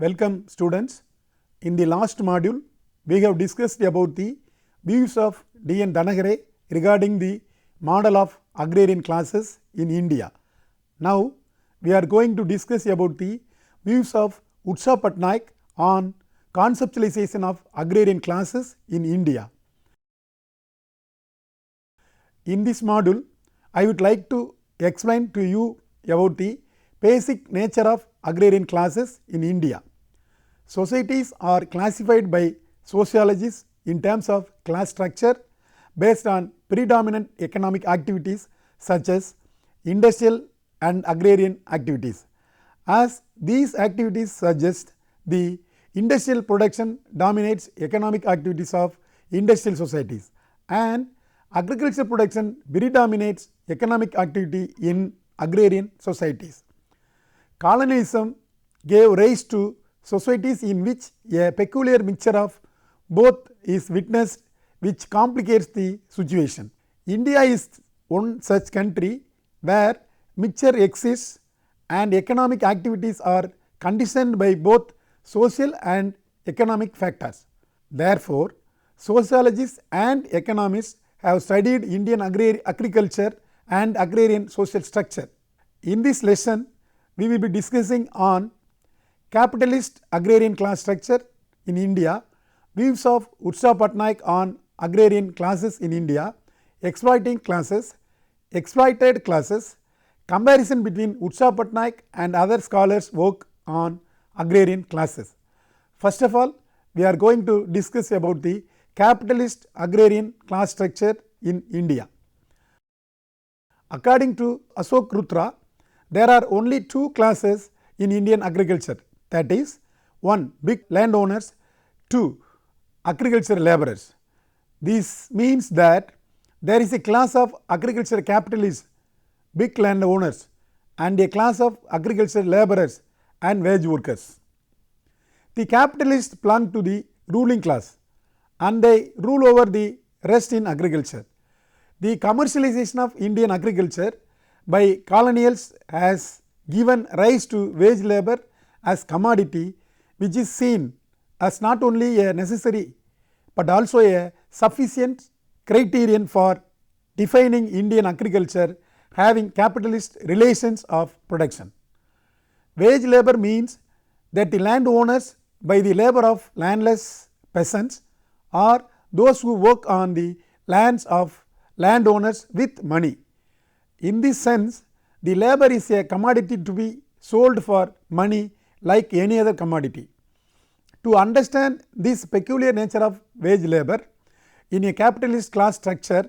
Welcome students. In the last module, we have discussed about the views of D.N. Dhanagare regarding the model of agrarian classes in India. Now, we are going to discuss about the views of Utsa Patnaik on conceptualization of agrarian classes in India. In this module, I would like to explain to you about the basic nature of agrarian classes in India. Societies are classified by sociologists in terms of class structure based on predominant economic activities such as industrial and agrarian activities. As these activities suggest, the industrial production dominates economic activities of industrial societies and agricultural production predominates economic activity in agrarian societies. Colonialism gave rise to societies in which a peculiar mixture of both is witnessed, which complicates the situation. India is one such country where mixture exists and economic activities are conditioned by both social and economic factors. Therefore, sociologists and economists have studied Indian agriculture and agrarian social structure. In this lesson, we will be discussing on capitalist agrarian class structure in India, views of Utsa Patnaik on agrarian classes in India, exploiting classes, exploited classes, comparison between Utsa Patnaik and other scholars' work on agrarian classes. First of all, we are going to discuss about the capitalist agrarian class structure in India. According to Ashok Rutra, there are only two classes in Indian agriculture, that is, 1. Big landowners, 2. Agricultural laborers. This means that there is a class of agricultural capitalists, big landowners, and a class of agricultural laborers and wage workers. The capitalists belong to the ruling class and they rule over the rest in agriculture. The commercialization of Indian agriculture by colonials has given rise to wage labor as commodity, which is seen as not only a necessary but also a sufficient criterion for defining Indian agriculture having capitalist relations of production. Wage labor means that the landowners by the labor of landless peasants or those who work on the lands of landowners with money. In this sense, the labor is a commodity to be sold for money like any other commodity. To understand this peculiar nature of wage labor in a capitalist class structure,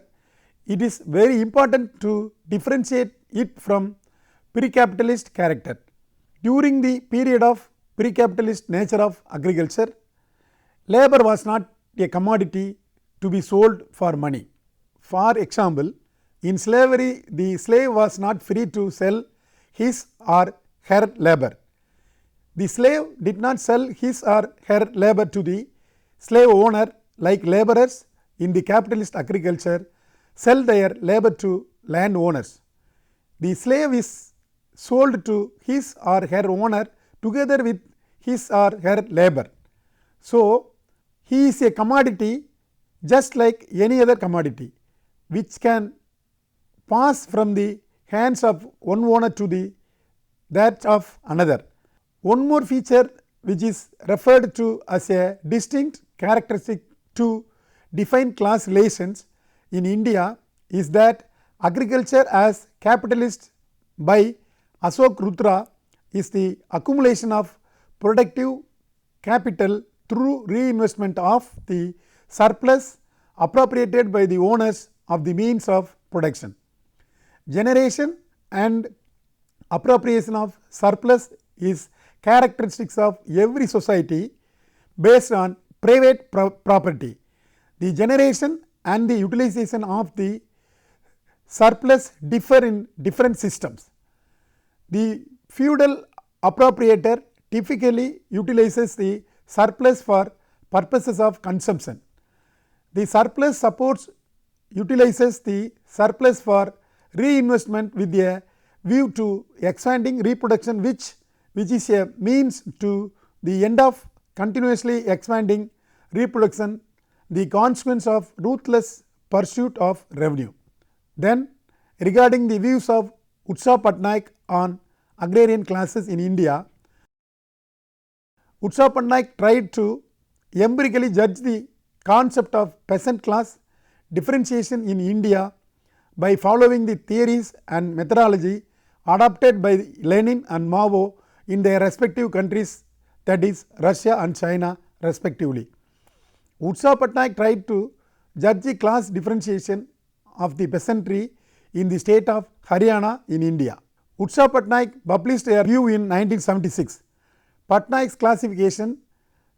it is very important to differentiate it from pre-capitalist character. During the period of pre-capitalist nature of agriculture, labor was not a commodity to be sold for money. For example, in slavery, the slave was not free to sell his or her labor. The slave did not sell his or her labor to the slave owner like laborers in the capitalist agriculture sell their labor to landowners. The slave is sold to his or her owner together with his or her labor. So, he is a commodity just like any other commodity, which can pass from the hands of one owner to that of another. One more feature which is referred to as a distinct characteristic to define class relations in India is that agriculture as capitalist by Ashok Rutra is the accumulation of productive capital through reinvestment of the surplus appropriated by the owners of the means of production. Generation and appropriation of surplus is characteristics of every society based on private property. The generation and the utilization of the surplus differ in different systems. The feudal appropriator typically utilizes the surplus for purposes of consumption. The surplus supports utilizes the surplus for reinvestment with a view to expanding reproduction which is a means to the end of continuously expanding reproduction, the consequence of ruthless pursuit of revenue. Then regarding the views of Utsa Patnaik on agrarian classes in India, Utsa Patnaik tried to empirically judge the concept of peasant class differentiation in India by following the theories and methodology adopted by Lenin and Mao in their respective countries, that is Russia and China respectively. Utsa Patnaik tried to judge the class differentiation of the peasantry in the state of Haryana in India. Utsa Patnaik published a review in 1976. Patnaik's classification,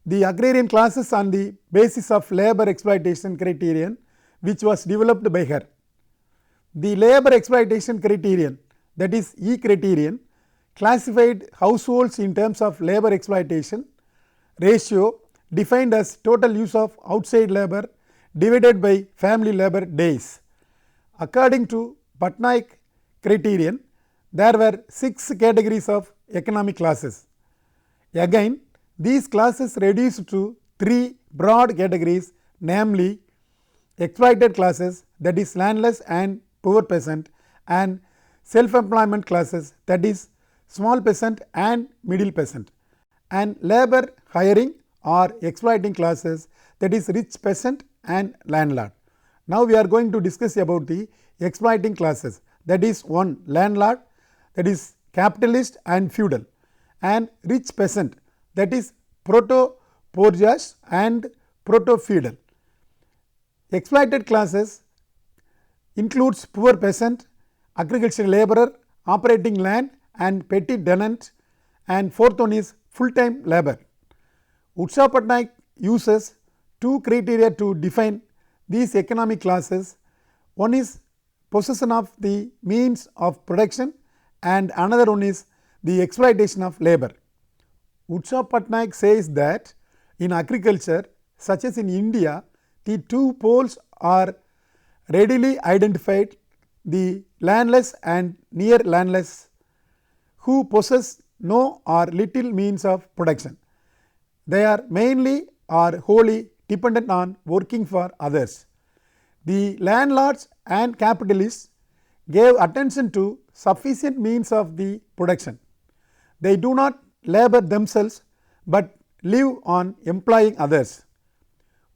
the agrarian classes on the basis of labor exploitation criterion, which was developed by her. The labor exploitation criterion, that is E criterion, classified households in terms of labor exploitation ratio defined as total use of outside labor divided by family labor days. According to Patnaik criterion, there were 6 categories of economic classes. Again, these classes reduced to 3 broad categories, namely exploited classes, that is landless and poor peasant, and self-employment classes, that is small peasant and middle peasant, and labor hiring or exploiting classes, that is rich peasant and landlord. Now we are going to discuss about the exploiting classes, that is 1 landlord, that is capitalist and feudal, and rich peasant, that is proto-bourgeois and proto-feudal. Exploited classes includes poor peasant, agricultural laborer, operating land and petty tenant, and fourth one is full time labor. Utsa Patnaik uses 2 criteria to define these economic classes. One is possession of the means of production and another one is the exploitation of labor. Utsa Patnaik says that in agriculture, such as in India, the 2 poles are readily identified, the landless and near landless, who possess no or little means of production. They are mainly or wholly dependent on working for others. The landlords and capitalists gave attention to sufficient means of the production. They do not labor themselves, but live on employing others.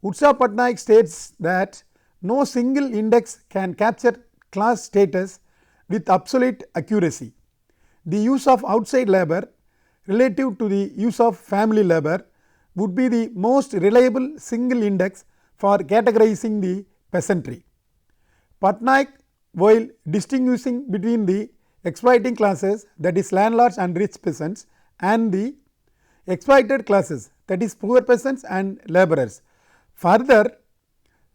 Utsa Patnaik states that no single index can capture class status with absolute accuracy. The use of outside labor relative to the use of family labor would be the most reliable single index for categorizing the peasantry. Patnaik, while distinguishing between the exploiting classes, that is landlords and rich peasants, and the exploited classes, that is poor peasants and laborers, further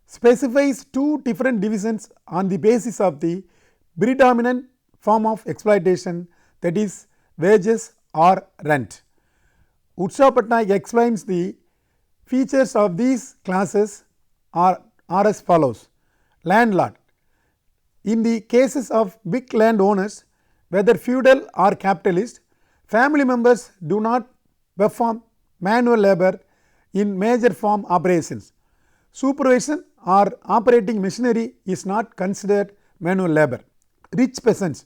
specifies 2 different divisions on the basis of the predominant form of exploitation, that is wages or rent. Utsa Patnaik explains the features of these classes are as follows. Landlord. In the cases of big landowners, whether feudal or capitalist, family members do not perform manual labor in major farm operations. Supervision or operating machinery is not considered manual labor. Rich peasants,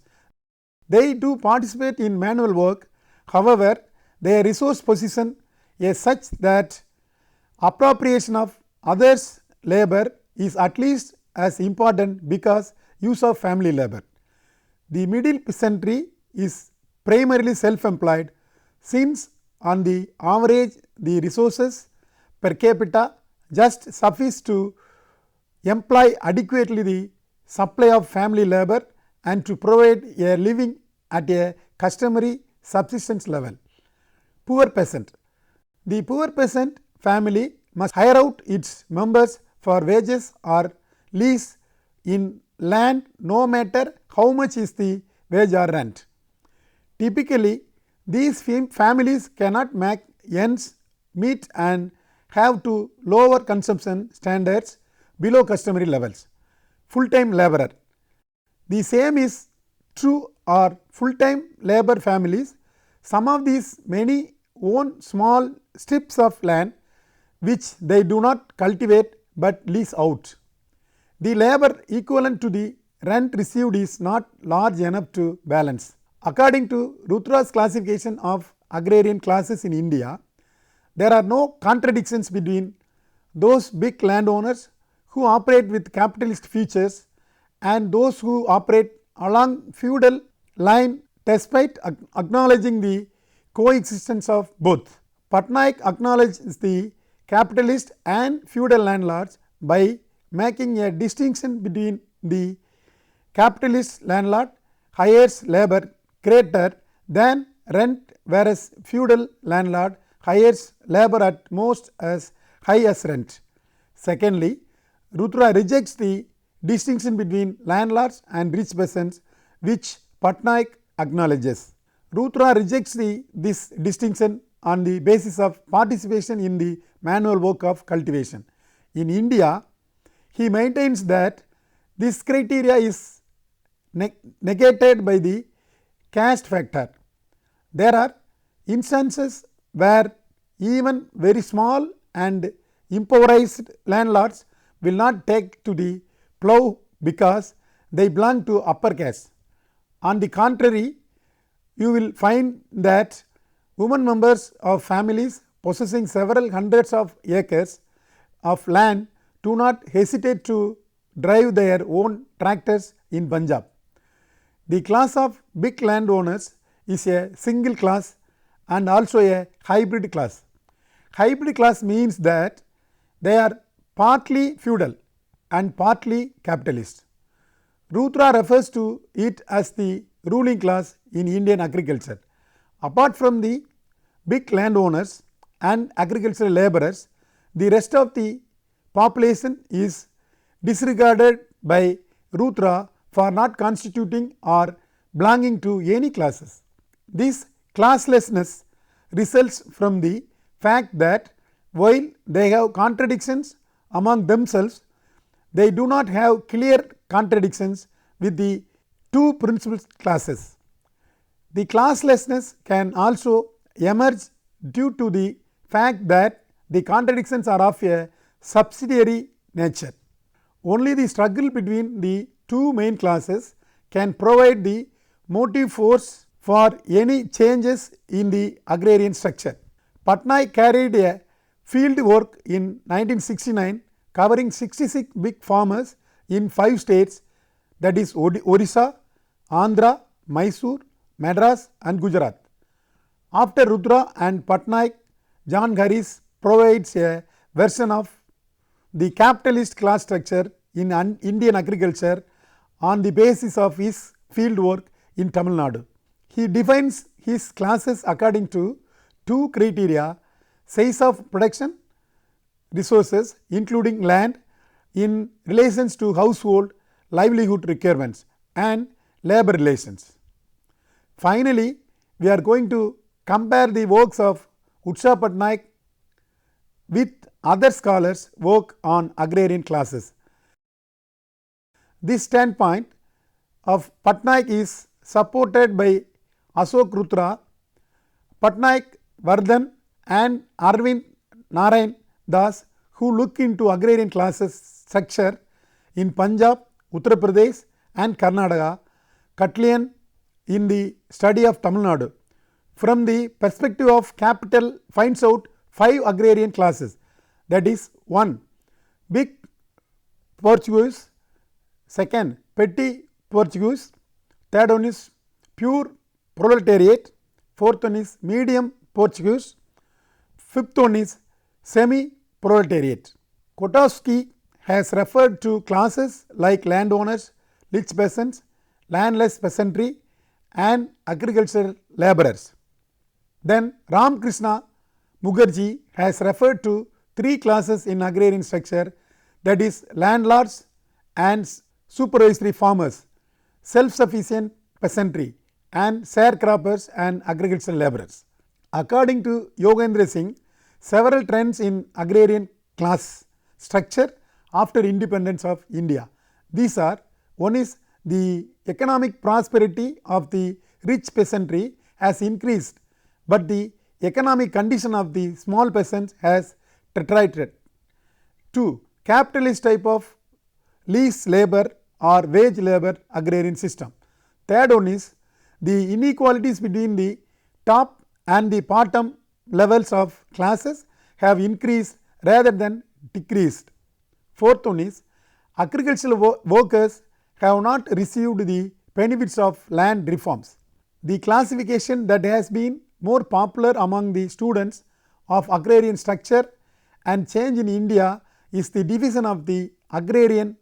they do participate in manual work, however, their resource position is such that appropriation of others' labor is at least as important because use of family labor. The middle peasantry is primarily self-employed, since on the average the resources per capita just suffice to employ adequately the supply of family labor and to provide a living at a customary subsistence level. Poor peasant. The poor peasant family must hire out its members for wages or lease in land, no matter how much is the wage or rent. Typically, these families cannot make ends meet and have to lower consumption standards below customary levels. Full time laborer. The same is true for full time labor families. Some of these many own small strips of land which they do not cultivate but lease out. The labor equivalent to the rent received is not large enough to balance. According to Rutra's classification of agrarian classes in India, there are no contradictions between those big landowners who operate with capitalist features and those who operate along feudal line, despite acknowledging the coexistence of both. Patnaik acknowledges the capitalist and feudal landlords by making a distinction between the capitalist landlord hires labor greater than rent, whereas feudal landlord hires labor at most as high as rent. Secondly, Rutra rejects the distinction between landlords and rich peasants which Patnaik acknowledges. Rutra rejects this distinction on the basis of participation in the manual work of cultivation. In India, he maintains that this criteria is negated by the caste factor. There are instances where even very small and impoverished landlords will not take to the plough because they belong to upper caste. On the contrary, you will find that women members of families possessing several hundreds of acres of land do not hesitate to drive their own tractors in Punjab. The class of big landowners is a single class and also a hybrid class. Hybrid class means that they are partly feudal and partly capitalist. Rutra refers to it as the ruling class in Indian agriculture. Apart from the big landowners and agricultural labourers, the rest of the population is disregarded by Rutra for not constituting or belonging to any classes. This classlessness results from the fact that while they have contradictions among themselves, they do not have clear contradictions with the two principal classes. The classlessness can also emerge due to the fact that the contradictions are of a subsidiary nature. Only the struggle between the two main classes can provide the motive force for any changes in the agrarian structure. Patnaik carried a field work in 1969 covering 66 big farmers in 5 states, that is Orissa, Andhra, Mysore, Madras and Gujarat. After Rutra and Patnaik, John Harris provides a version of the capitalist class structure in Indian agriculture on the basis of his field work in Tamil Nadu. He defines his classes according to two criteria: size of production resources including land in relations to household livelihood requirements and labor relations. Finally, we are going to compare the works of Utsa Patnaik with other scholars' work on agrarian classes. This standpoint of Patnaik is supported by Ashok Rutra, Patnaik, Vardhan and Arvind Narayan Das, who look into agrarian classes structure in Punjab, Uttar Pradesh and Karnataka, Katlian in the study of Tamil Nadu. From the perspective of capital finds out 5 agrarian classes, that is 1. Big Portuguese, 2nd petty Portuguese, 3rd one is pure proletariat, 4th one is medium Portuguese, 5th one is semi proletariat. Kotowski has referred to classes like landowners, rich peasants, landless peasantry and agricultural labourers. Then Ramkrishna Mukherjee has referred to 3 classes in agrarian structure, that is landlords and supervisory farmers, self-sufficient peasantry and sharecroppers and agricultural labourers. According to Yogendra Singh, several trends in agrarian class structure after independence of India. These are: one is the economic prosperity of the rich peasantry has increased, but the economic condition of the small peasants has deteriorated. 2. Capitalist type of lease labor or wage labor agrarian system. Third one is the inequalities between the top and the bottom levels of classes have increased rather than decreased. Fourth one is agricultural workers have not received the benefits of land reforms. The classification that has been more popular among the students of agrarian structure and change in India is the division of the agrarian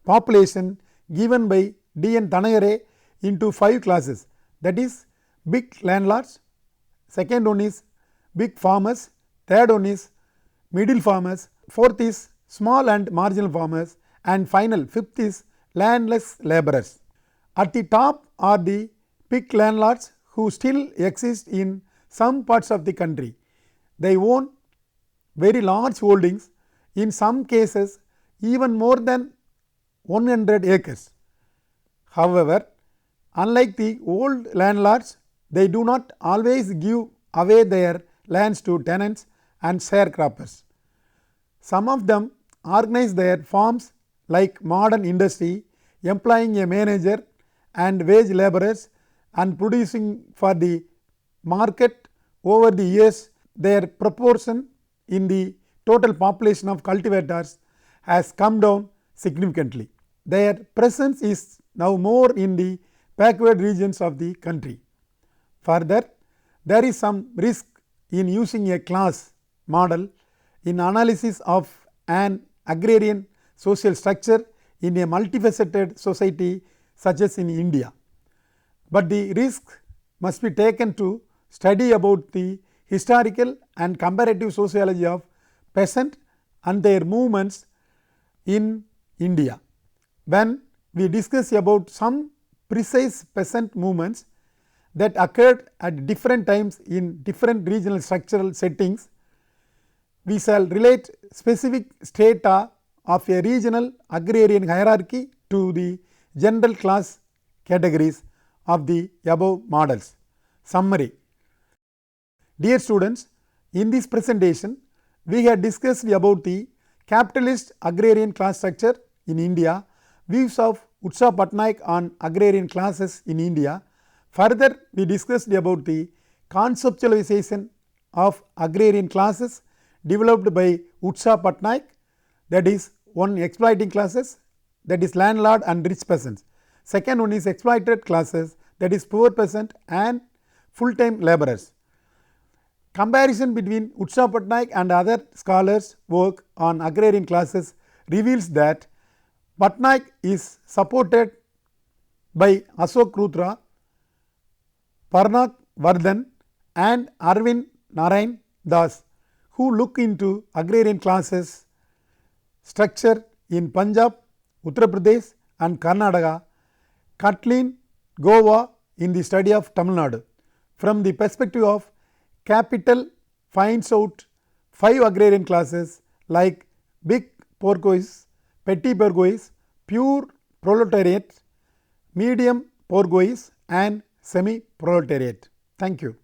population given by D.N. Thanayare into 5 classes, that is big landlords, second one is big farmers, third one is middle farmers, fourth is small and marginal farmers, and final fifth is landless laborers. At the top are the big landlords who still exist in some parts of the country. They own very large holdings, in some cases even more than 100 acres. However, unlike the old landlords, they do not always give away their lands to tenants and sharecroppers. Some of them organize their farms like modern industry, employing a manager and wage laborers and producing for the market. Over the years, their proportion in the total population of cultivators has come down significantly. Their presence is now more in the backward regions of the country. Further, there is some risk in using a class model in analysis of an agrarian social structure in a multifaceted society such as in India. But the risk must be taken to study about the historical and comparative sociology of peasant and their movements in India. When we discuss about some precise peasant movements that occurred at different times in different regional structural settings, we shall relate specific strata of a regional agrarian hierarchy to the general class categories of the above models. Summary. Dear students, in this presentation we have discussed about the capitalist agrarian class structure in India, views of Utsa Patnaik on agrarian classes in India. Further, we discussed about the conceptualization of agrarian classes developed by Utsa Patnaik, that is one exploiting classes, that is landlord and rich peasants. Second one is exploited classes, that is poor peasant and full time laborers. Comparison between Utsa Patnaik and other scholars' work on agrarian classes reveals that Patnaik is supported by Ashok Rutra, Parnak Vardhan and Arvind Narayan Das, who look into agrarian classes structure in Punjab, Uttar Pradesh and Karnataka, Kathleen Goa in the study of Tamil Nadu. From the perspective of capital finds out 5 agrarian classes like big bourgeois, petty bourgeois, pure proletariat, medium bourgeois and semi proletariat. Thank you.